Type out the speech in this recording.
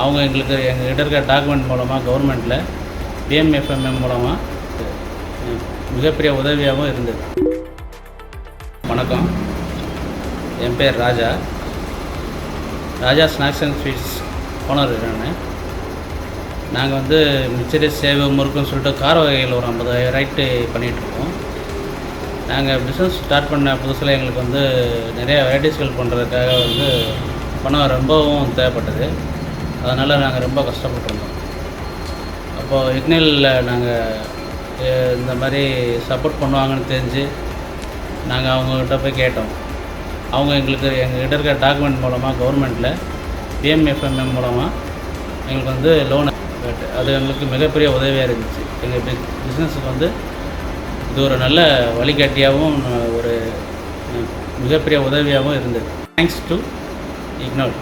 அவங்க எங்ககிட்ட இருக்க டாக்குமெண்ட் மூலமாக கவர்மெண்ட்டில் பிஎம்எஃப்எம்எம் மூலமாக மிகப்பெரிய உதவியாகவும் இருந்தது. வணக்கம், என் பேர் ராஜா ஸ்நாக்ஸ் அண்ட் ஸ்வீட்ஸ் ஓனர். நாங்கள் மிச்சரி சேவை முறுக்குன்னு சொல்லிட்டு கார வகைகள் ஒரு 50 ரைட்டு பண்ணிகிட்ருக்கோம். நாங்கள் பிஸ்னஸ் ஸ்டார்ட் பண்ண புதுசில் எங்களுக்கு நிறைய வெரைட்டிஸ்கள் பண்ணுறதுக்காக பணம் ரொம்பவும் தேவைப்பட்டது. அதனால் நாங்கள் ரொம்ப கஷ்டப்பட்டுருந்தோம். அப்போது இக்னேலில் நாங்கள் இந்த மாதிரி சப்போர்ட் பண்ணுவாங்கன்னு தெரிஞ்சு நாங்கள் அவங்கக்கிட்ட போய் கேட்டோம். அவங்க எங்ககிட்ட இருக்க டாக்குமெண்ட் மூலமாக கவர்மெண்ட்டில் பிஎம்எஃப்எம்எம் மூலமாக எங்களுக்கு லோன், அது எங்களுக்கு மிகப்பெரிய உதவியாக இருந்துச்சு. எங்கள் பிஸ்னஸுக்கு இது ஒரு நல்ல வழிகாட்டியாகவும் ஒரு மிகப்பெரிய உதவியாகவும் இருந்தது. Thanks to இக்னோல்.